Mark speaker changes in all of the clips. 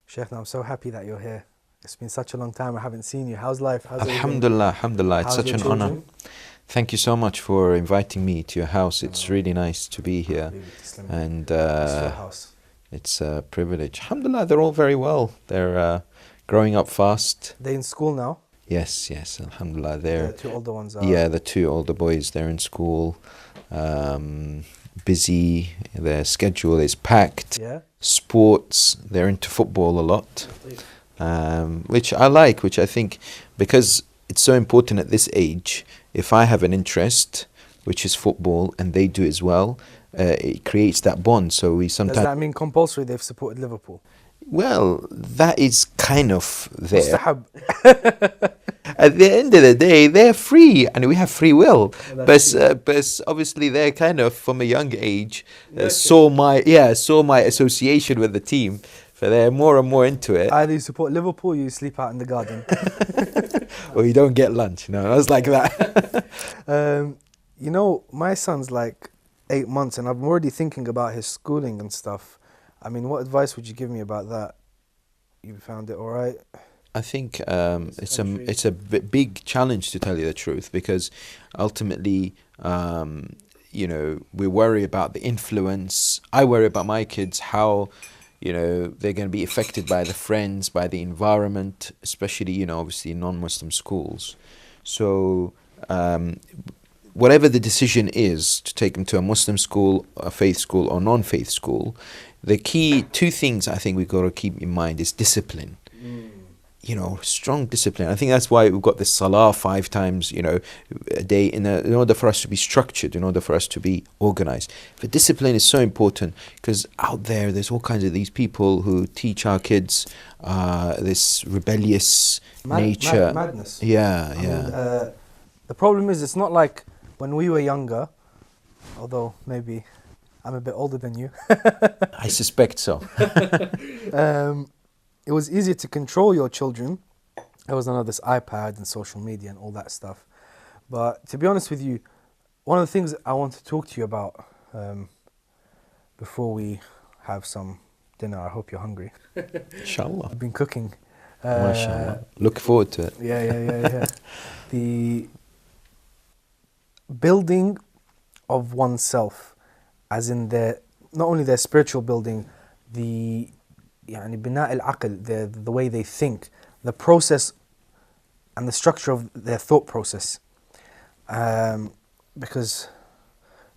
Speaker 1: Sheikh, I'm so happy that you're here. It's been such a long time. I haven't seen you. How's life? How's everything?
Speaker 2: Alhamdulillah, Alhamdulillah. It's
Speaker 1: How's
Speaker 2: such
Speaker 1: your
Speaker 2: an honor.
Speaker 1: children?
Speaker 2: Thank you so much for inviting me to your house.
Speaker 1: No,
Speaker 2: It's
Speaker 1: no,
Speaker 2: really nice to be here,
Speaker 1: leave it to Slim.
Speaker 2: and
Speaker 1: It's your house.
Speaker 2: it's a privilege. Alhamdulillah, they're all very well. They're growing up fast.
Speaker 1: They in school now?
Speaker 2: Yes, yes, Alhamdulillah.
Speaker 1: The two older ones are.
Speaker 2: Yeah, the two older boys, they're in school, busy. Their schedule is packed.
Speaker 1: Yeah?
Speaker 2: Sports, they're into football a lot. Which I like, which I think, because it's so important at this age, if I have an interest, which is football, and they do as well, it creates that bond. So we
Speaker 1: Does
Speaker 2: sometimes,
Speaker 1: that mean compulsory they've supported Liverpool?
Speaker 2: well, that is kind of there.
Speaker 1: Mustahab.
Speaker 2: At the end of the day, they're free, and we have free will.
Speaker 1: Well,
Speaker 2: But
Speaker 1: that's true.
Speaker 2: but obviously, they're kind of from a young age
Speaker 1: Okay.
Speaker 2: saw my association with the team. So they're more and more into it.
Speaker 1: Either you support Liverpool or you sleep out in the garden.
Speaker 2: Or you don't get lunch. No, I was like that.
Speaker 1: You know, my son's like 8 months and I'm already thinking about his schooling and stuff. I mean, what advice would you give me about that? You found it all right?
Speaker 2: I think
Speaker 1: This country.
Speaker 2: it's a big challenge, to tell you the truth, because ultimately, we worry about the influence. I worry about my kids, how they're going to be affected by the friends, by the environment, especially obviously non-Muslim schools. So whatever the decision is to take them to a Muslim school, a faith school, or non-faith school, the key two things I think we've got to keep in mind is discipline. Strong discipline. I think that's why we've got this salah 5 times, a day in order for us to be structured, in order for us to be organized. But discipline is so important, because out there's all kinds of these people who teach our kids this rebellious nature.
Speaker 1: Madness.
Speaker 2: Yeah,
Speaker 1: I
Speaker 2: yeah.
Speaker 1: mean, the problem is it's not like when we were younger, although maybe I'm a bit older than you.
Speaker 2: I suspect so.
Speaker 1: It was easier to control your children. There was none of this iPad and social media and all that stuff. But to be honest with you, one of the things I want to talk to you about before we have some dinner, I hope you're hungry.
Speaker 2: Inshallah.
Speaker 1: I've been cooking.
Speaker 2: MashaAllah. Look forward to it.
Speaker 1: Yeah. The building of oneself, as in not only their spiritual building, the بناء العقل, the way they think, the process and the structure of their thought process. Because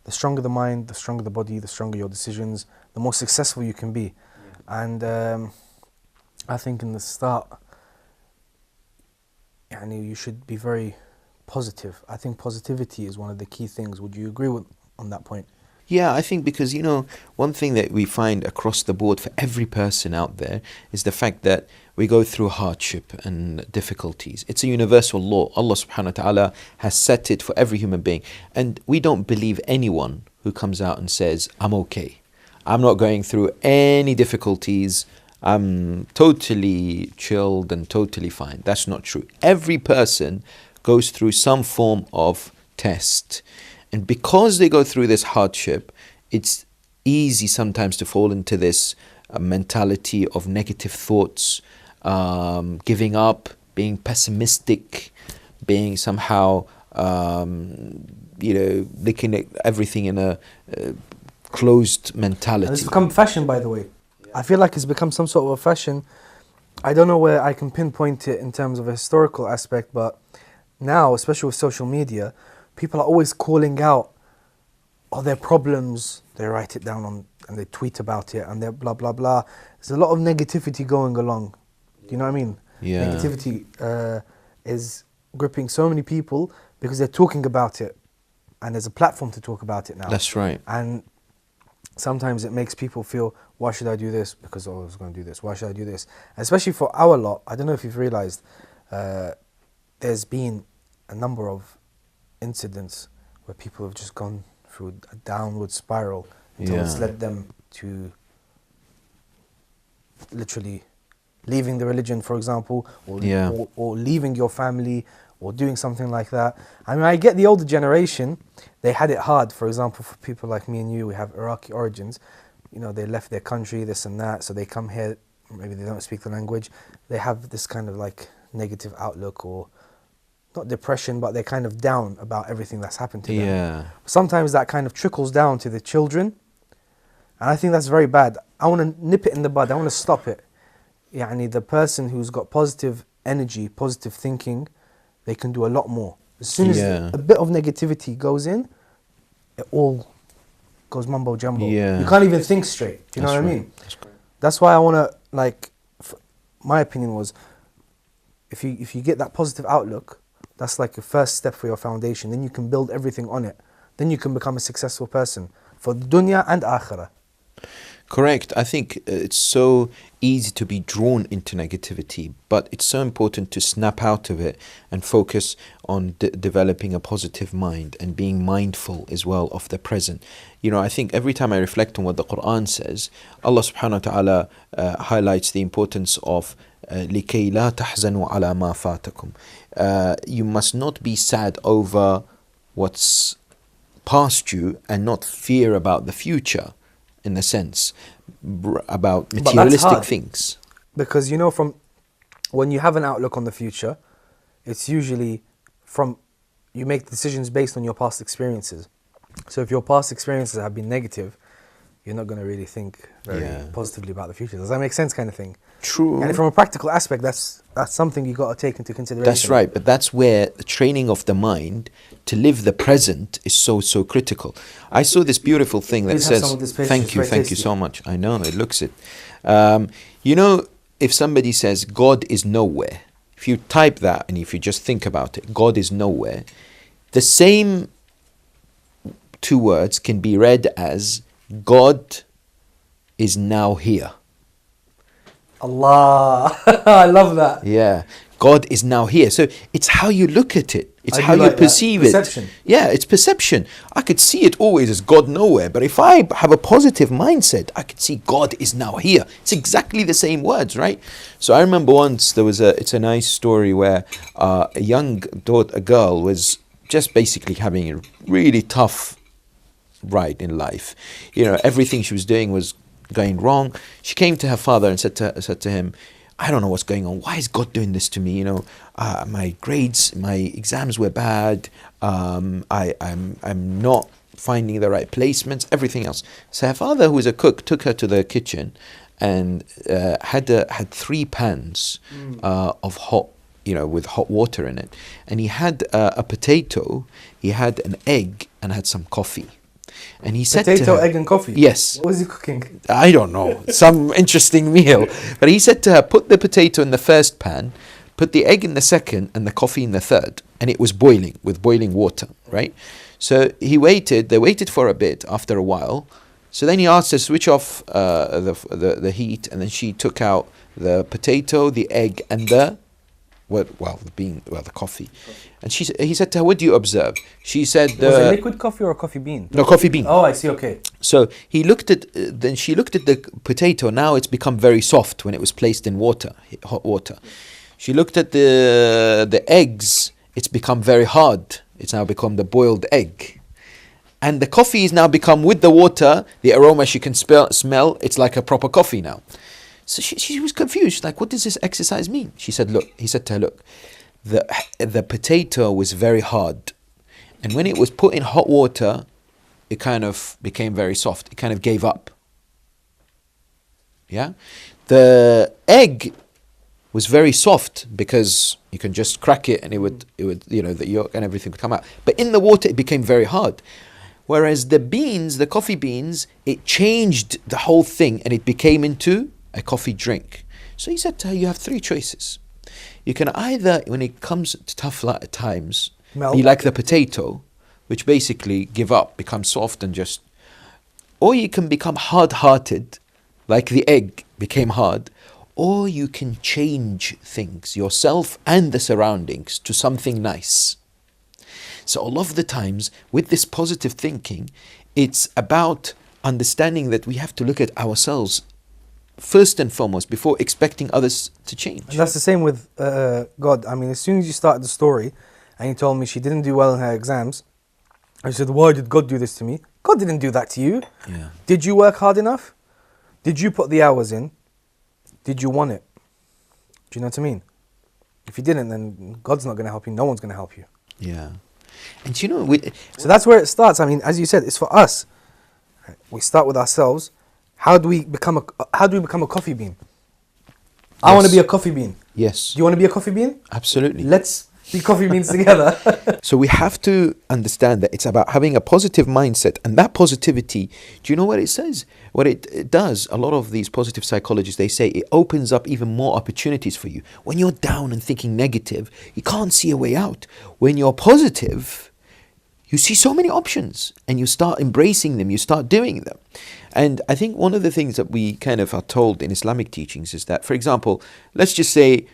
Speaker 1: the stronger the mind, the stronger the body, the stronger your decisions, the more successful you can be. Yeah. And I think in the start, you should be very positive. I think positivity is one of the key things. Would you agree on that point?
Speaker 2: Yeah, I think because, one thing that we find across the board for every person out there is the fact that we go through hardship and difficulties. It's a universal law. Allah subhanahu wa ta'ala has set it for every human being. And we don't believe anyone who comes out and says, I'm okay. I'm not going through any difficulties. I'm totally chilled and totally fine. That's not true. Every person goes through some form of test. And because they go through this hardship, it's easy sometimes to fall into this mentality of negative thoughts, giving up, being pessimistic, being somehow, looking at everything in a closed mentality.
Speaker 1: And it's become fashion, by the way. Yeah. I feel like it's become some sort of a fashion. I don't know where I can pinpoint it in terms of a historical aspect, but now, especially with social media, people are always calling out all their problems. They write it down and they tweet about it and they're blah, blah, blah. There's a lot of negativity going along. Do you know what I mean?
Speaker 2: Yeah.
Speaker 1: Negativity is gripping so many people because they're talking about it. And there's a platform to talk about it now.
Speaker 2: That's right.
Speaker 1: And sometimes it makes people feel, why should I do this? Because I was going to do this. Why should I do this? And especially for our lot, I don't know if you've realised, there's been a number of incidents where people have just gone through a downward spiral until it's led them to literally leaving the religion, for example, or leaving your family, or doing something like that. I mean, I get the older generation, they had it hard. For example, for people like me and you, we have Iraqi origins. They left their country, this and that, so they come here maybe they don't speak the language, they have this kind of like negative outlook, or not depression, but they're kind of down about everything that's happened to them.
Speaker 2: Yeah.
Speaker 1: Sometimes that kind of trickles down to the children, and I think that's very bad. I want to nip it in the bud. I want to stop it. Yani the person who's got positive energy, positive thinking, they can do a lot more. As soon as a bit of negativity goes in, it all goes mumbo jumbo.
Speaker 2: Yeah.
Speaker 1: You can't even think straight. Do you know what I mean? That's why I want to, like, my opinion was, if you get that positive outlook, that's like your first step for your foundation. Then you can build everything on it. Then you can become a successful person for dunya and akhirah.
Speaker 2: Correct. I think it's so easy to be drawn into negativity, but it's so important to snap out of it and focus on developing a positive mind and being mindful as well of the present. You know, I think every time I reflect on what the Quran says, Allah subhanahu wa ta'ala highlights the importance of لِكَيْ لَا تَحْزَنُوا عَلَى مَا فَاتَكُمْ. You must not be sad over what's past you and not fear about the future, in a sense, about materialistic things.
Speaker 1: Because, you know, from when you have an outlook on the future, it's usually from, you make decisions based on your past experiences. So if your past experiences have been negative, you're not going to really think very positively about the future. Does that make sense, kind of thing?
Speaker 2: True.
Speaker 1: And from a practical aspect, that's something you got to take into consideration.
Speaker 2: That's right, but that's where the training of the mind to live the present is so critical. I saw this beautiful thing that says, thank you so much. I know, it looks it. You know, if somebody says God is nowhere, if you type that and if you just think about it, God is nowhere, the same two words can be read as God is now here.
Speaker 1: Allah, I love that.
Speaker 2: Yeah, God is now here. So it's how you look at it. It's how you perceive it.
Speaker 1: Perception.
Speaker 2: Yeah, it's perception. I could see it always as God nowhere, but if I have a positive mindset, I could see God is now here. It's exactly the same words, right? So I remember once it's a nice story where a girl was just basically having a really tough ride in life. You know, everything she was doing was going wrong. She came to her father and said to him, I don't know what's going on. Why is God doing this to me? You know, my grades, my exams were bad. I'm not finding the right placements, everything else. So her father, who was a cook, took her to the kitchen and had 3 pans of hot, you know, with hot water in it. And he had a potato, he had an egg, and had some coffee. And he said
Speaker 1: potato,
Speaker 2: to her,
Speaker 1: egg and coffee?
Speaker 2: Yes.
Speaker 1: What was he cooking?
Speaker 2: I don't know. Some interesting meal. But he said to her, put the potato in the first pan, put the egg in the second, and the coffee in the third. And it was boiling, with boiling water, right? So they waited for a bit after a while. So then he asked her to switch off the heat, and then she took out the potato, the egg, and the coffee. And he said to her, what do you observe? She said,
Speaker 1: was it liquid coffee or a coffee bean?
Speaker 2: No, coffee bean.
Speaker 1: Oh, I see, okay.
Speaker 2: So then she looked at the potato. Now it's become very soft when it was placed in hot water. She looked at the eggs. It's become very hard. It's now become the boiled egg. And the coffee is now become, with the water, the aroma she can smell, it's like a proper coffee now. So she was confused. She's like, what does this exercise mean? He said to her, look, the potato was very hard. And when it was put in hot water, it kind of became very soft. It kind of gave up. Yeah? The egg was very soft because you can just crack it and it would, you know, the yolk and everything would come out. But in the water, it became very hard. Whereas the beans, the coffee beans, it changed the whole thing and it became into a coffee drink. So he said to her, you have 3 choices. You can either, when it comes to tough times, be like the potato, which basically give up, become soft and just, or you can become hard-hearted, like the egg became hard, or you can change things, yourself and the surroundings, to something nice. So a lot of the times, with this positive thinking, it's about understanding that we have to look at ourselves first and foremost before expecting others to change.
Speaker 1: And that's the same with God. I mean, as soon as you started the story and you told me she didn't do well in her exams, I said, why did God do this to me? God didn't do that to you.
Speaker 2: Yeah.
Speaker 1: Did you work hard enough? Did you put the hours in? Did you want it? Do you know what I mean? If you didn't, then God's not going to help you. No one's going to help you.
Speaker 2: Yeah. And you know,
Speaker 1: So that's where it starts. I mean, as you said, it's for us. We start with ourselves. How do we become a coffee bean? I want to be a coffee bean.
Speaker 2: yes,
Speaker 1: Do you want to be a coffee bean?
Speaker 2: absolutely.
Speaker 1: Let's be coffee beans together.
Speaker 2: So we have to understand that it's about having a positive mindset, and that positivity, do you know what it says? What it does, a lot of these positive psychologists, they say it opens up even more opportunities for you. When you're down and thinking negative, you can't see a way out. When you're positive, you see so many options and you start embracing them, you start doing them. And I think one of the things that we kind of are told in Islamic teachings is that, for example, let's just say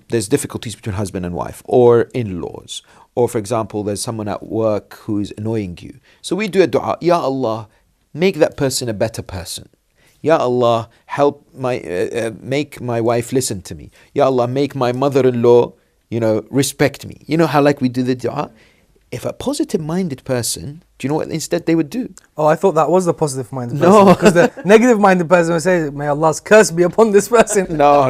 Speaker 2: there's difficulties between husband and wife or in-laws, or for example, there's someone at work who's annoying you. So we do a dua, Ya Allah, make that person a better person. Ya Allah, help make my wife listen to me. Ya Allah, make my mother-in-law, respect me. You know how like we do the dua? If a positive-minded person, do you know what instead they would do?
Speaker 1: Oh, I thought that was the positive-minded person.
Speaker 2: No.
Speaker 1: Because the negative-minded person would say, may Allah's curse be upon this person.
Speaker 2: No.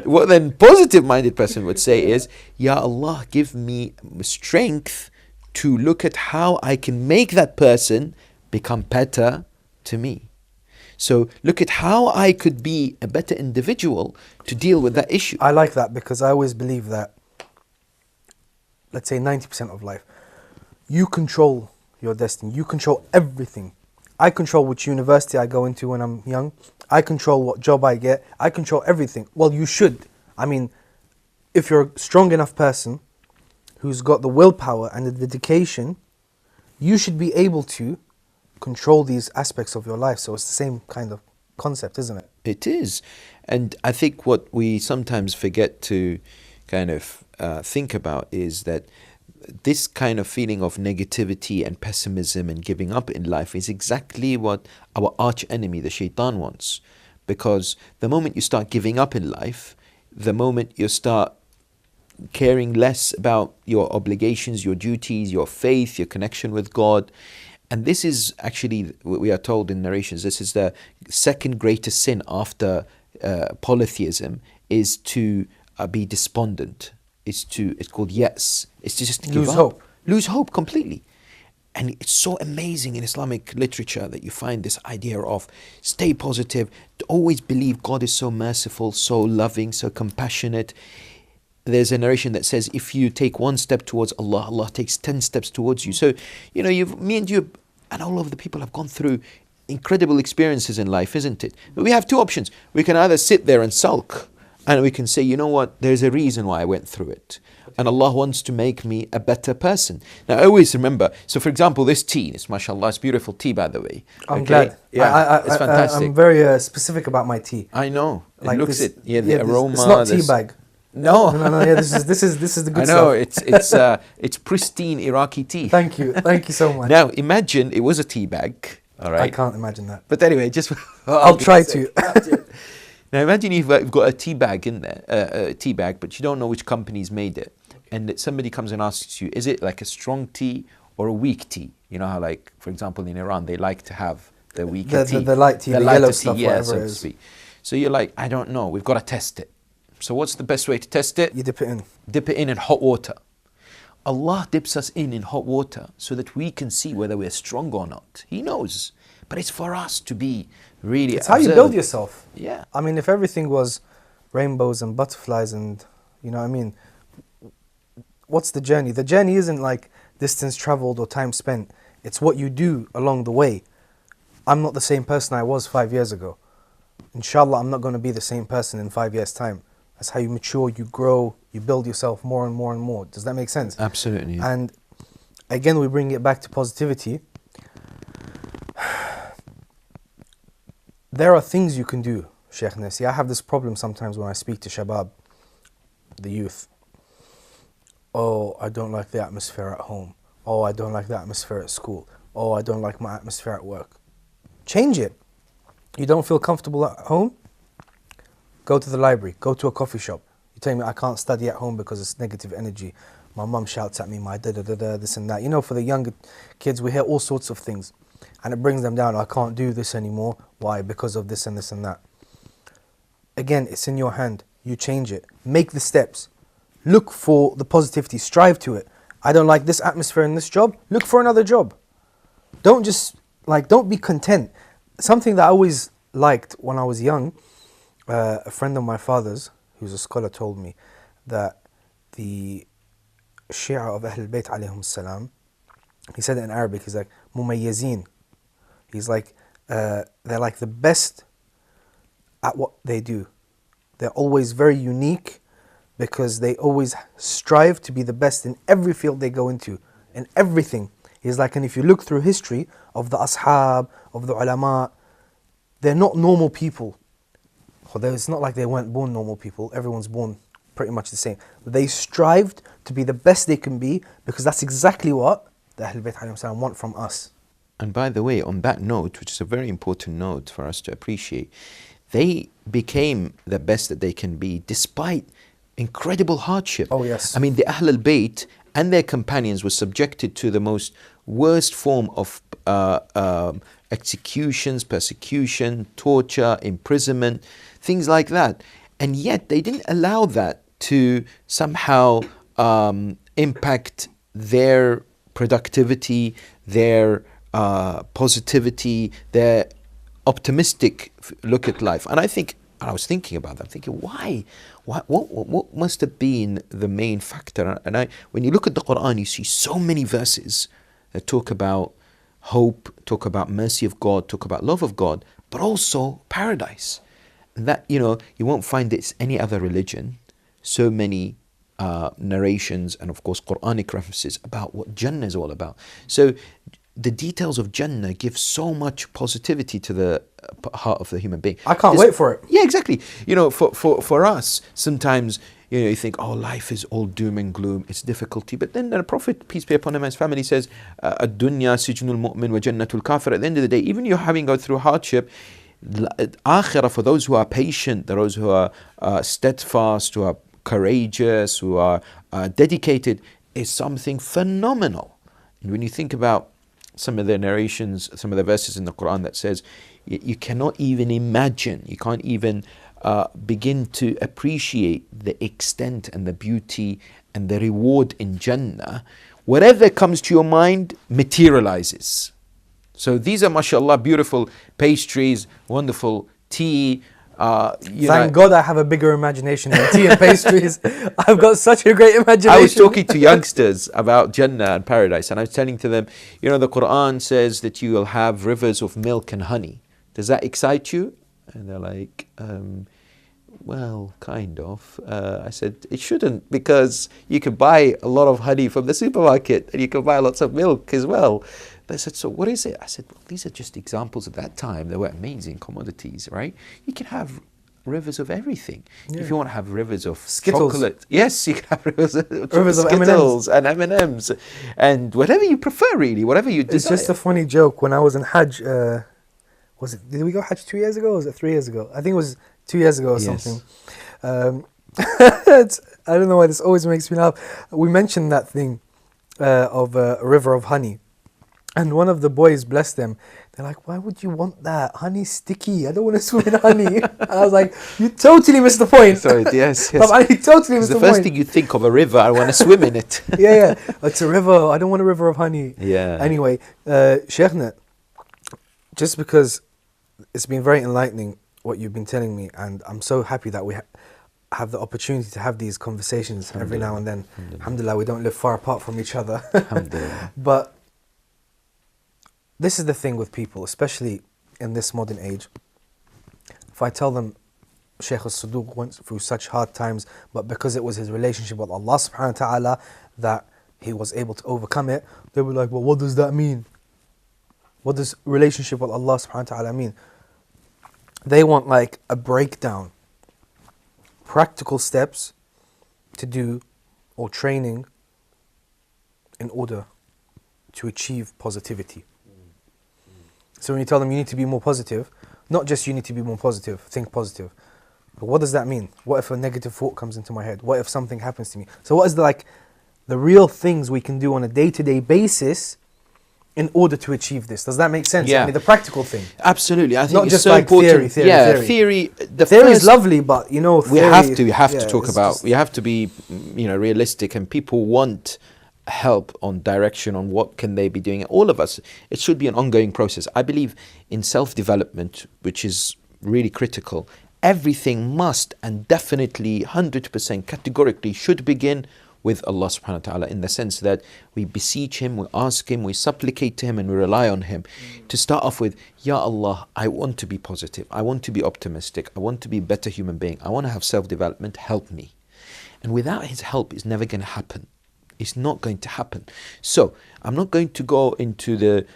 Speaker 2: What then positive-minded person would say is, Ya Allah, give me strength to look at how I can make that person become better to me. So look at how I could be a better individual to deal with that issue.
Speaker 1: I like that because I always believe that, let's say 90% of life, you control your destiny. You control everything. I control which university I go into when I'm young. I control what job I get. I control everything. Well, you should. I mean, if you're a strong enough person who's got the willpower and the dedication, you should be able to control these aspects of your life. So it's the same kind of concept, isn't it?
Speaker 2: It is. And I think what we sometimes forget to kind of think about is that this kind of feeling of negativity and pessimism and giving up in life is exactly what our arch enemy, the shaitan, wants. Because the moment you start giving up in life, the moment you start caring less about your obligations, your duties, your faith, your connection with God. And this is actually, we are told in narrations, this is the second greatest sin after polytheism, is to be despondent. It's called yes. It's just to give
Speaker 1: Lose
Speaker 2: up.
Speaker 1: hope.
Speaker 2: Lose hope completely. And it's so amazing in Islamic literature that you find this idea of stay positive, to always believe God is so merciful, so loving, so compassionate. There's a narration that says if you take one step towards Allah, Allah takes 10 steps towards you. So, me and you and all of the people have gone through incredible experiences in life, isn't it? But we have two options. We can either sit there and sulk, and we can say, you know what, there's a reason why I went through it. And Allah wants to make me a better person. Now, always remember, so for example, this tea, it's mashallah, it's beautiful tea, by the way.
Speaker 1: I'm glad.
Speaker 2: Yeah, it's fantastic.
Speaker 1: I'm very specific about my tea.
Speaker 2: I know.
Speaker 1: Like
Speaker 2: it looks
Speaker 1: this,
Speaker 2: it. Yeah, the aroma.
Speaker 1: It's not tea bag.
Speaker 2: No.
Speaker 1: No. Yeah, this is the good
Speaker 2: stuff. I know,
Speaker 1: stuff.
Speaker 2: it's pristine Iraqi tea.
Speaker 1: Thank you so much.
Speaker 2: Now, imagine it was a tea bag. All right.
Speaker 1: I can't imagine that.
Speaker 2: But anyway, just
Speaker 1: I'll try to.
Speaker 2: Now imagine you've got a tea bag in there, a tea bag, but you don't know which company's made it. And somebody comes and asks you, is it like a strong tea or a weak tea? You know how, like, for example, in Iran, they like to have the weaker tea.
Speaker 1: The light tea, the yellow stuff,
Speaker 2: yeah,
Speaker 1: whatever
Speaker 2: so
Speaker 1: it
Speaker 2: to
Speaker 1: is.
Speaker 2: speak. So you're like, I don't know, we've got to test it. So what's the best way to test it?
Speaker 1: You dip it in.
Speaker 2: Dip it in hot water. Allah dips us in hot water so that we can see whether we're strong or not. He knows. But it's for us to be really
Speaker 1: It's how you build yourself.
Speaker 2: Yeah.
Speaker 1: I mean, if everything was rainbows and butterflies and, you know what I mean, what's the journey? The journey isn't like distance traveled or time spent. It's what you do along the way. I'm not the same person I was 5 years ago. Inshallah, I'm not going to be the same person in 5 years' time. That's how you mature, you grow, you build yourself more and more and more. Does that make sense?
Speaker 2: Absolutely.
Speaker 1: And again, we bring it back to positivity. There are things you can do, Sheikh Nasi. I have this problem sometimes when I speak to Shabab, the youth. Oh, I don't like the atmosphere at home. Oh, I don't like the atmosphere at school. Oh, I don't like my atmosphere at work. Change it. You don't feel comfortable at home? Go to the library. Go to a coffee shop. You tell me I can't study at home because it's negative energy. My mum shouts at me, my da-da-da-da, this and that. You know, for the younger kids, we hear all sorts of things. And it brings them down. I can't do this anymore. Why? Because of this and this and that. again, it's in your hand. You change it. Make the steps. Look for the positivity. Strive to it. I don't like this atmosphere in this job. Look for another job. Don't just, don't be content. Something that I always liked when I was young, a friend of my father's, who's a scholar, told me that the Shia of Ahlul Bayt alayhim salam, he said it in Arabic, he's like, mumayyazeen. He's like, they're like the best at what they do. They're always very unique because they always strive to be the best in every field they go into, in everything. He's like, and if you look through history of the ashab, of the ulama, they're not normal people. Although it's not like they weren't born normal people, everyone's born pretty much the same. But they strived to be the best they can be because that's exactly what the Ahlul Bayt alayhim salam want from us.
Speaker 2: And by the way, on that note, which is a very important note for us to appreciate, they became the best that they can be despite incredible hardship.
Speaker 1: Oh yes.
Speaker 2: I mean, the Ahlul Bayt and their companions were subjected to the most worst form of executions, persecution, torture, imprisonment, things like that. And yet they didn't allow that to somehow impact their productivity, their positivity, their optimistic look at life. And I was thinking about that. I'm thinking, why? What must have been the main factor? And when you look at the Quran, you see so many verses that talk about hope, talk about mercy of God, talk about love of God, but also paradise. And that, you won't find this any other religion. So many narrations and of course Quranic references about what Jannah is all about. So the details of Jannah give so much positivity to the heart of the human being.
Speaker 1: I can't wait for it.
Speaker 2: Yeah, exactly. For us, sometimes you think, oh, life is all doom and gloom, it's difficulty. But then the Prophet, peace be upon him, and his family says, "Ad-dunya sijnul mu'min wa jannatul kafir." At the end of the day, even you're having go through hardship, akhirah, for those who are patient, those who are steadfast, who are courageous, who are dedicated, is something phenomenal. And when you think about some of the narrations, some of the verses in the Quran that says, you cannot even imagine, you can't even begin to appreciate the extent and the beauty and the reward in Jannah. Whatever comes to your mind materializes. So these are, mashallah, beautiful pastries, wonderful tea.
Speaker 1: Thank God I have a bigger imagination than tea and pastries. I've got such a great imagination.
Speaker 2: I was talking to youngsters about Jannah and paradise, and I was telling to them, the Quran says that you will have rivers of milk and honey. Does that excite you? And they're like, well, kind of. I said, it shouldn't, because you can buy a lot of honey from the supermarket and you can buy lots of milk as well. They said, so what is it? I said, well, these are just examples of that time. They were amazing commodities, right? You can have rivers of everything. Yeah. If you want to have rivers of
Speaker 1: Skittles.
Speaker 2: Chocolate, yes, you can have rivers of
Speaker 1: Skittles
Speaker 2: and M&Ms and whatever you prefer, really, whatever you desire.
Speaker 1: It's just a funny joke. When I was in Hajj, did we go Hajj 2 years ago or was it 3 years ago? I think it was 2 years ago or something. I don't know why this always makes me laugh. We mentioned that thing of a river of honey. And one of the boys, bless them, they're like, why would you want that? Honey's sticky. I don't want to swim in honey. I was like, you totally missed the point.
Speaker 2: Sorry, yes.
Speaker 1: You totally missed the point.
Speaker 2: The first thing you think of a river, I want to swim in it.
Speaker 1: Yeah. It's a river. I don't want a river of honey.
Speaker 2: Yeah.
Speaker 1: Anyway, Sheikhna, just because it's been very enlightening what you've been telling me, and I'm so happy that we have the opportunity to have these conversations every now and then. Alhamdulillah, we don't live far apart from each other.
Speaker 2: Alhamdulillah.
Speaker 1: But this is the thing with people, especially in this modern age. If I tell them Shaykh al-Saduq went through such hard times, but because it was his relationship with Allah subhanahu wa ta'ala that he was able to overcome it, they were like, well, what does that mean? What does relationship with Allah subhanahu wa ta'ala mean? They want like a breakdown, practical steps to do or training in order to achieve positivity. So when you tell them you need to be more positive, not just you need to be more positive, think positive. But what does that mean? What if a negative thought comes into my head? What if something happens to me? So what is the real things we can do on a day-to-day basis in order to achieve this. Does that make sense?
Speaker 2: Yeah.
Speaker 1: I mean, the practical thing.
Speaker 2: Absolutely. I think
Speaker 1: Not
Speaker 2: it's
Speaker 1: just
Speaker 2: so
Speaker 1: like
Speaker 2: important.
Speaker 1: theory.
Speaker 2: The
Speaker 1: Theory is
Speaker 2: first-
Speaker 1: lovely, but you know,
Speaker 2: we
Speaker 1: theory,
Speaker 2: have to
Speaker 1: yeah,
Speaker 2: talk
Speaker 1: it's
Speaker 2: about.
Speaker 1: just-
Speaker 2: We have to be, realistic, and people want help on direction on what can they be doing. All of us, it should be an ongoing process. I believe in self-development, which is really critical. Everything must and definitely 100% categorically should begin with Allah subhanahu wa ta'ala, in the sense that we beseech Him, we ask Him, we supplicate to Him, and we rely on Him. To start off with, Ya Allah, I want to be positive, I want to be optimistic, I want to be a better human being, I want to have self-development, help me. And without His help, it's never going to happen. It's not going to happen. So I'm not going to go into the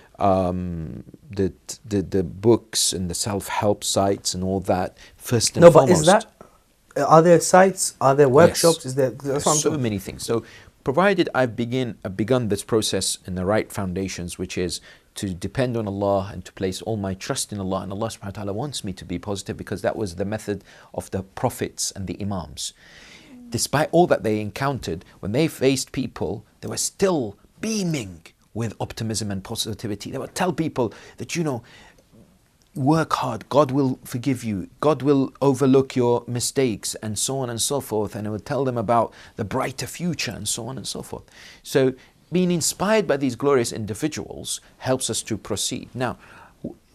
Speaker 2: books and the self-help sites and all that first and foremost.
Speaker 1: But is that, are there sites, are there workshops?
Speaker 2: Yes.
Speaker 1: Is there, that's what I'm
Speaker 2: So
Speaker 1: talking-
Speaker 2: many things. So provided I've begun this process in the right foundations, which is to depend on Allah and to place all my trust in Allah, and Allah subhanahu wa ta'ala wants me to be positive, because that was the method of the prophets and the imams. Despite all that they encountered, when they faced people, they were still beaming with optimism and positivity. They would tell people that, work hard, God will forgive you, God will overlook your mistakes, and so on and so forth. And it would tell them about the brighter future, and so on and so forth. So being inspired by these glorious individuals helps us to proceed. Now,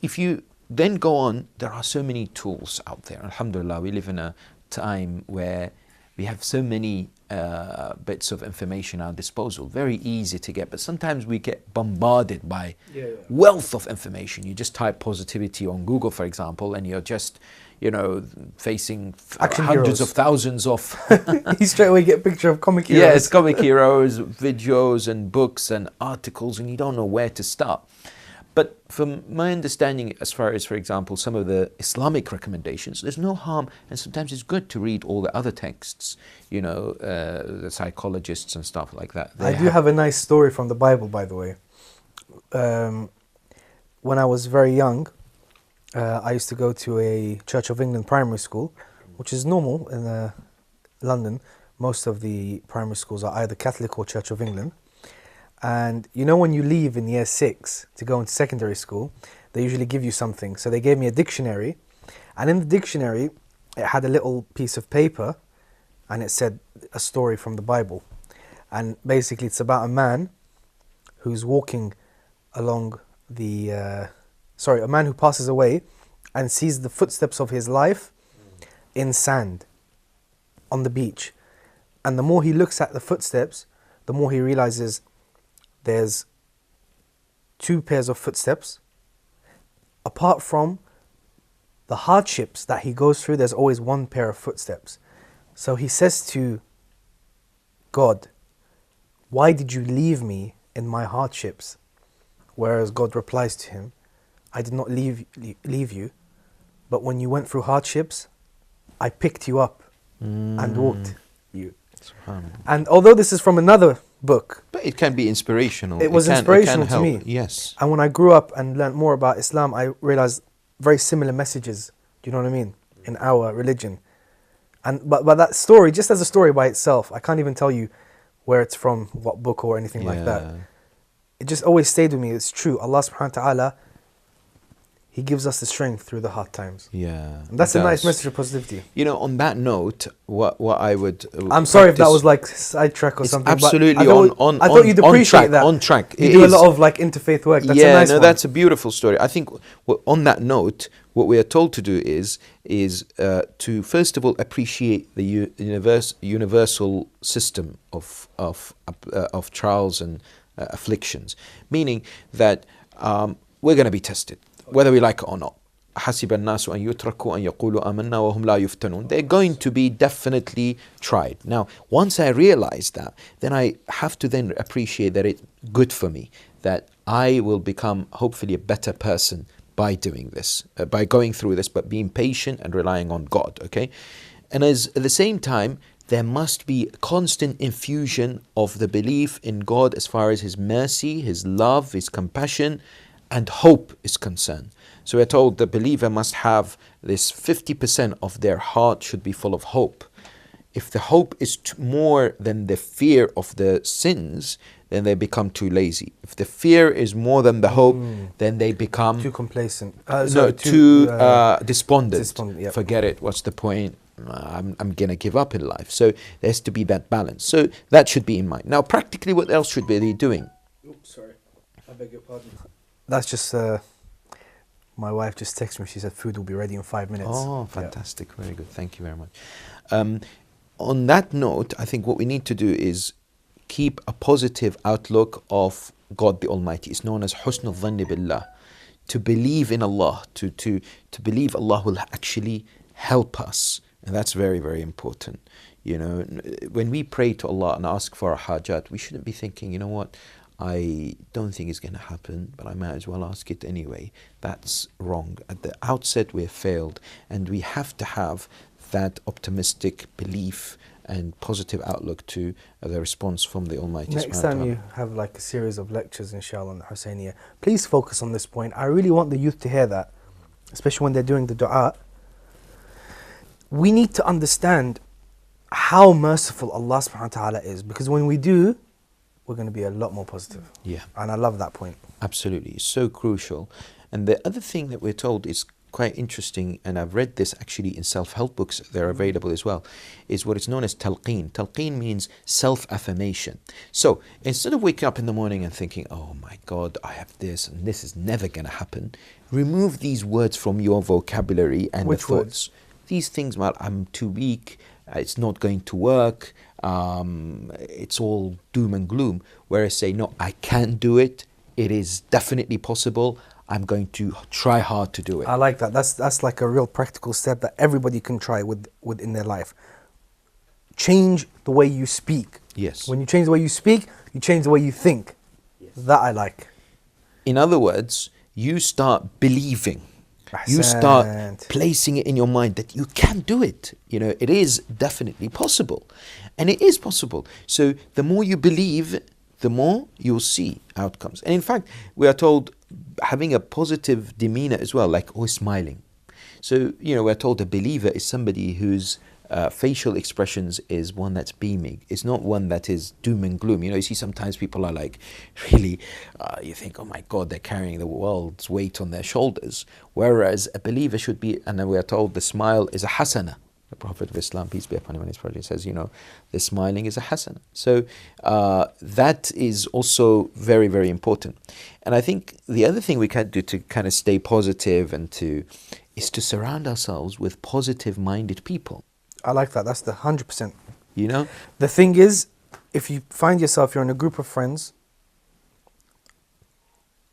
Speaker 2: if you then go on, there are so many tools out there. Alhamdulillah, we live in a time where we have so many bits of information at our disposal, very easy to get, but sometimes we get bombarded by wealth of information. You just type positivity on Google, for example, and you're just, facing
Speaker 1: Action
Speaker 2: hundreds
Speaker 1: heroes.
Speaker 2: of thousands of
Speaker 1: You straight away get a picture of comic heroes.
Speaker 2: yes, comic heroes, videos and books and articles, and you don't know where to start. But from my understanding, as far as, for example, some of the Islamic recommendations, there's no harm, and sometimes it's good to read all the other texts, the psychologists and stuff like that.
Speaker 1: I do have a nice story from the Bible, by the way. When I was very young, I used to go to a Church of England primary school, which is normal in London. Most of the primary schools are either Catholic or Church of England. And when you leave in year 6 to go into secondary school, they usually give you something. So they gave me a dictionary, and in the dictionary, it had a little piece of paper, and it said a story from the Bible. And basically it's about a man who's walking along a man who passes away and sees the footsteps of his life in sand on the beach. And the more he looks at the footsteps, the more he realizes there's 2 pairs of footsteps. Apart from the hardships that he goes through, there's always 1 pair of footsteps. So he says to God, why did you leave me in my hardships? Whereas God replies to him, I did not leave you, but when you went through hardships, I picked you up and walked you. And although this is from another book,
Speaker 2: but it can be inspirational.
Speaker 1: It was inspirational to me.
Speaker 2: Yes.
Speaker 1: And when I grew up and learned more about Islam, I realized very similar messages, do you know what I mean, in our religion. And but that story, just as a story by itself, I can't even tell you where it's from, what book or anything like that. It just always stayed with me. It's true. Allah subhanahu wa ta'ala, He gives us the strength through the hard times.
Speaker 2: Yeah.
Speaker 1: And that's a nice message of positivity.
Speaker 2: On that note, what I would
Speaker 1: I'm sorry if that was like sidetrack or something.
Speaker 2: Absolutely
Speaker 1: but I thought you'd appreciate that.
Speaker 2: On track.
Speaker 1: You do a lot of like interfaith work. That's a nice one.
Speaker 2: That's a beautiful story. I think on that note, what we are told to do is to first of all appreciate the universal system of trials and afflictions, meaning that we're going to be tested, whether we like it or not. حسب الناس أن يتركوا أن يقولوا آمنا وهم لا يفتنون. They're going to be definitely tried. Now, once I realize that, then I have to then appreciate that it's good for me, that I will become hopefully a better person by doing this, by going through this, but being patient and relying on God, okay? And at the same time, there must be constant infusion of the belief in God as far as His mercy, His love, His compassion, and hope is concerned. So we're told the believer must have this 50% of their heart should be full of hope. If the hope is more than the fear of the sins, then they become too lazy. If the fear is more than the hope, then they become
Speaker 1: too complacent.
Speaker 2: too despondent.
Speaker 1: Yep.
Speaker 2: Forget it. What's the point? I'm gonna give up in life. So there has to be that balance. So that should be in mind. Now, practically, what else should they be doing?
Speaker 1: Oops, sorry. I beg your pardon. That's just my wife just texted me. She said food will be ready in 5 minutes.
Speaker 2: Oh, fantastic. Very good. Thank you very much. On that note, I think what we need to do is keep a positive outlook of God the Almighty. It's known as husn al-dhanni billah. To believe in Allah, to believe Allah will actually help us. And that's very, very important. You know, when we pray to Allah and ask for our hajat, we shouldn't be thinking, you know what, I don't think it's going to happen, but I might as well ask it anyway. That's wrong. At the outset, we've failed, and we have to have that optimistic belief and positive outlook to the response from the Almighty.
Speaker 1: Next time you have like a series of lectures, inshallah, on the Husayniyah, please focus on this point. I really want the youth to hear that, especially when they're doing the dua. We need to understand how merciful Allah subhanahu wa ta'ala is, because when we do, we're going to be a lot more positive.
Speaker 2: Yeah.
Speaker 1: And I love that point.
Speaker 2: Absolutely. It's so crucial. And the other thing that we're told is quite interesting, and I've read this actually in self-help books, they're available as well, is what is known as talqeen. Talqeen means self-affirmation. So instead of waking up in the morning and thinking, oh my God, I have this and this is never going to happen, remove these words from your vocabulary and
Speaker 1: Which
Speaker 2: the thoughts.
Speaker 1: words?
Speaker 2: These things, well, I'm too weak, it's not going to work, it's all doom and gloom. Whereas say, no, I can do it, it is definitely possible, I'm going to try hard to do it.
Speaker 1: I like that. That's like a real practical step that everybody can try within their life. Change the way you speak.
Speaker 2: Yes.
Speaker 1: When you change the way you speak, you change the way you think. Yes. That I like.
Speaker 2: In other words, you start believing. You start placing it in your mind that you can do it. You know, it is definitely possible. And it is possible. So the more you believe, the more you'll see outcomes. And in fact, we are told having a positive demeanor as well, like always smiling. So, you know, we're told a believer is somebody whose facial expressions is one that's beaming. It's not one that is doom and gloom. You know, you see sometimes people are like, really, you think, oh my God, they're carrying the world's weight on their shoulders. Whereas a believer should be, and we are told the smile is a hasana. The Prophet of Islam, peace be upon him, in his project says, you know, the smiling is a hasana. So that is also very, very important. And I think the other thing we can do to kind of stay positive is to surround ourselves with positive-minded people.
Speaker 1: I like that. That's the 100%.
Speaker 2: You know?
Speaker 1: The thing is, if you find yourself, you're in a group of friends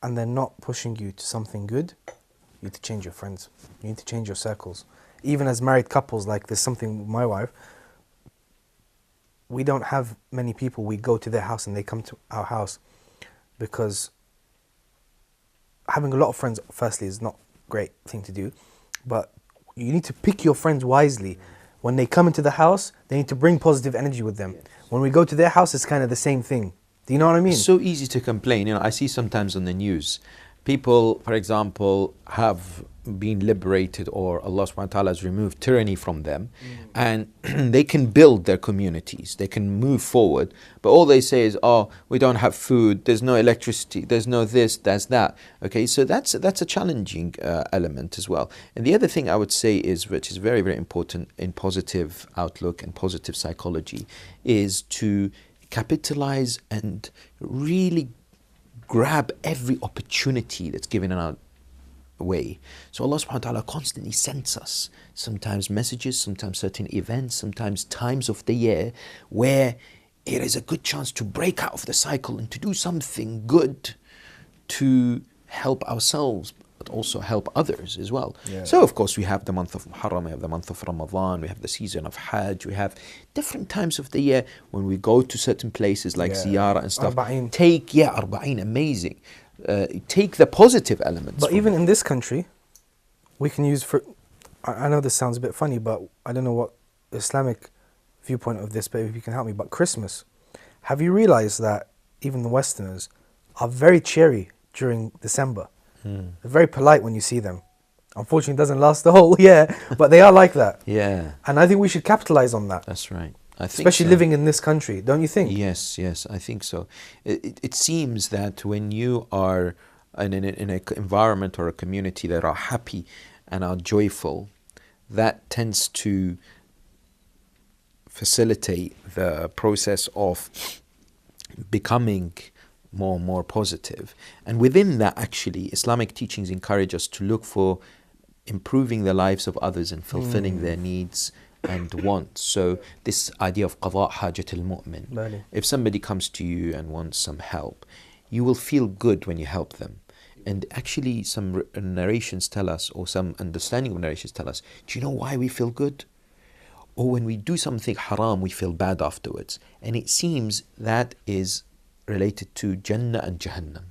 Speaker 1: and they're not pushing you to something good, you need to change your friends. You need to change your circles. Even as married couples, like there's something with my wife, we don't have many people. We go to their house and they come to our house, because having a lot of friends, firstly, is not a great thing to do, but you need to pick your friends wisely. When they come into the house, they need to bring positive energy with them. Yes. When we go to their house, it's kind of the same thing. Do you know what I mean?
Speaker 2: It's so easy to complain. You know, I see sometimes on the news, people, for example, have been liberated, or Allah subhanahu wa ta'ala has removed tyranny from them, and they can build their communities, they can move forward, but all they say is, oh, we don't have food, there's no electricity, there's no this, there's that. Okay, so that's a challenging element as well. And the other thing I would say is, which is very, very important in positive outlook and positive psychology, is to capitalize and really grab every opportunity that's given in our way. So Allah subhanahu wa ta'ala constantly sends us sometimes messages, sometimes certain events, sometimes times of the year where it is a good chance to break out of the cycle and to do something good to help ourselves, but also help others as well. Yeah. So of course we have the month of Muharram, we have the month of Ramadan, we have the season of Hajj, we have different times of the year when we go to certain places like ziyarah and stuff. Arba'in, amazing. Take the positive elements.
Speaker 1: But even in this country, we can use, I know this sounds a bit funny, but I don't know what Islamic viewpoint of this, but if you can help me, but Christmas. Have you realized that even the Westerners are very cheery during December? They're very polite when you see them. Unfortunately, it doesn't last the whole year, but they are like that.
Speaker 2: Yeah.
Speaker 1: And I think we should capitalize on that.
Speaker 2: That's right. I think
Speaker 1: Especially
Speaker 2: so.
Speaker 1: living in this country, don't you think?
Speaker 2: Yes, yes, I think so. It seems that when you are in an environment or a community that are happy and are joyful, that tends to facilitate the process of becoming more and more positive. And within that, actually, Islamic teachings encourage us to look for improving the lives of others and fulfilling their needs and wants. So this idea of qada hajat al-mu'min. If somebody comes to you and wants some help, you will feel good when you help them. And actually some narrations tell us, or some understanding of narrations tell us, do you know why we feel good? Or when we do something haram, we feel bad afterwards. And it seems that is related to Jannah and Jahannam.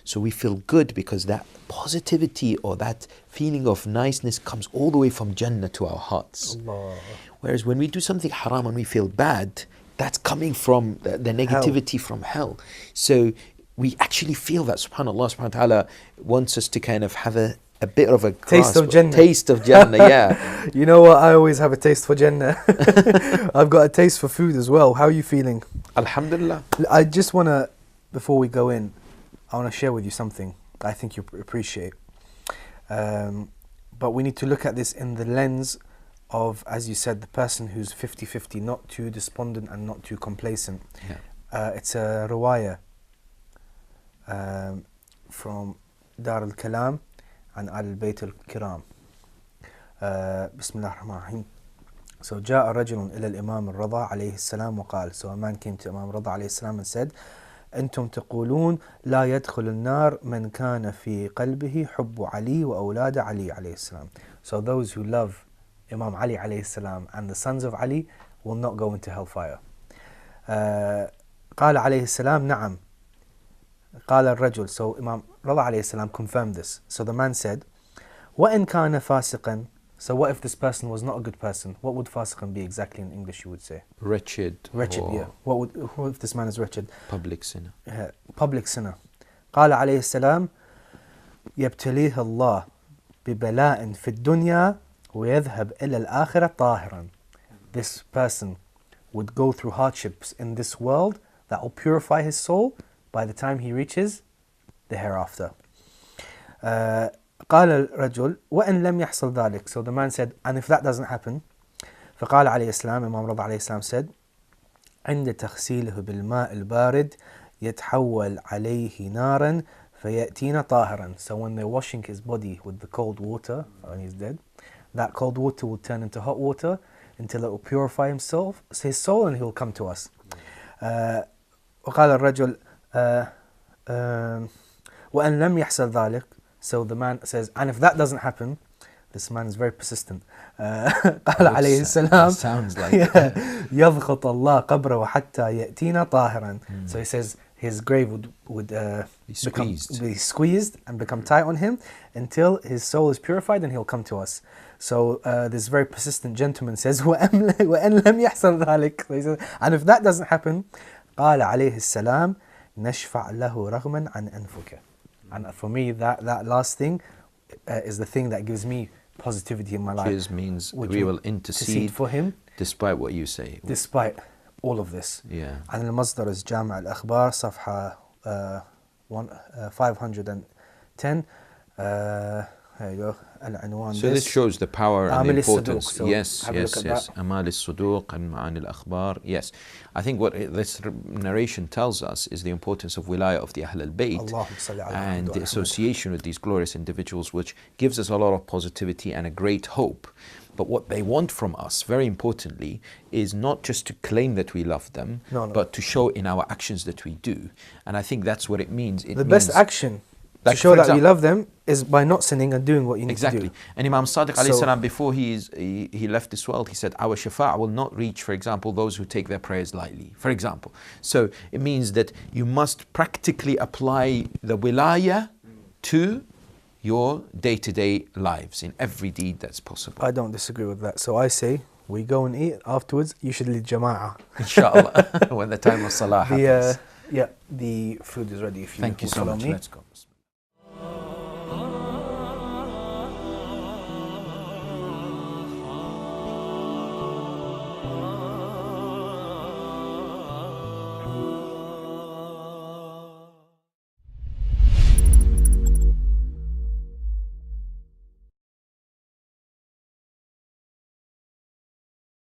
Speaker 2: So we feel good because that positivity or that feeling of niceness comes all the way from Jannah to our hearts.
Speaker 1: Allah.
Speaker 2: Whereas when we do something haram and we feel bad, that's coming from the negativity from hell. So we actually feel that subhanallah wa ta'ala wants us to kind of have a bit of a
Speaker 1: taste of Jannah.
Speaker 2: Taste of Jannah, yeah.
Speaker 1: You know what? I always have a taste for Jannah. I've got a taste for food as well. How are you feeling?
Speaker 2: Alhamdulillah.
Speaker 1: I just want to, before we go in, I want to share with you something I think you appreciate. But we need to look at this in the lens of, as you said, the person who's 50-50, not too despondent and not too complacent.
Speaker 2: Yeah.
Speaker 1: It's a riwayah from Dar al-Kalam and Al-Bayt al-Kiram. بسم الله الرحمن الرحيم. So جاء رجل إلى الإمام الرضا عليه السلام وقال, so a man came to Imam Rada عليه السلام and said, أنتم تقولون لا يدخل النار من كان في قلبه حب علي وأولاد علي عليه السلام. So those who love Imam Ali عليه السلام and the sons of Ali will not go into hellfire. قال عليه السلام نعم. قال الرجل, so Imam Rada عليه السلام confirmed this. So the man said, وإن كان فاسقا. So what if this person was not a good person? What would fasiqan be exactly in English, you would say?
Speaker 2: Wretched.
Speaker 1: Wretched, yeah. What if this man is wretched?
Speaker 2: Public sinner.
Speaker 1: Public sinner. قال عليه السلام يبتليه الله ببلاء في الدنيا ويذهب إلى الآخرة طاهرا. This person would go through hardships in this world that will purify his soul by the time he reaches the hereafter. قال الرجل وإن لم يحصل ذلك. So the man said, and if that doesn't happen, فقال عليه السلام, Imam Rada عليه السلام said, عند تغسيله بالماء البارد يتحول عليه نارا فيأتينا طاهرا. So when they're washing his body with the cold water when he's dead, that cold water will turn into hot water until it will purify himself, his soul, and he will come to us. وقال الرجل وإن لم يحصل ذلك. So the man says, and if that doesn't happen, this man is very persistent. قال عليه السلام
Speaker 2: sounds like
Speaker 1: يضغط الله قبره حتى يأتينا طاهرا. So he says his grave would be squeezed and become tight on him until his soul is purified and he'll come to us. So this very persistent gentleman says وإن لم يحصل ذلك. So he says, and if that doesn't happen, قال عليه السلام نشفع له رغما عن أنفك. And for me, that last thing is the thing that gives me positivity in my life.
Speaker 2: Which means we will intercede
Speaker 1: for him,
Speaker 2: despite what you say.
Speaker 1: Despite all of this.
Speaker 2: Yeah.
Speaker 1: And المصدر is جامع الأخبار صفحة 510. There you go.
Speaker 2: So this shows the power and the importance.
Speaker 1: So
Speaker 2: yes. Amal al-Suduq and Ma'ani al-Akhbar. Yes. I think what this narration tells us is the importance of wilayah of the Ahl al-Bayt and the association with these glorious individuals, which gives us a lot of positivity and a great hope. But what they want from us, very importantly, is not just to claim that we love them, but to show in our actions that we do. And I think that's what it means. The
Speaker 1: best action to show that we love them is by not sinning and doing what you need to do.
Speaker 2: Exactly. And Imam Sadiq alayhi salam, before he left this world, he said, our shafa'a will not reach, for example, those who take their prayers lightly, for example. So it means that you must practically apply the wilayah to your day-to-day lives in every deed that's possible.
Speaker 1: I don't disagree with that. So I say, we go and eat. Afterwards, you should lead jama'ah.
Speaker 2: Inshallah, when the time of salah happens.
Speaker 1: The food is ready if you
Speaker 2: Thank you so much.
Speaker 1: me.
Speaker 2: Let's go.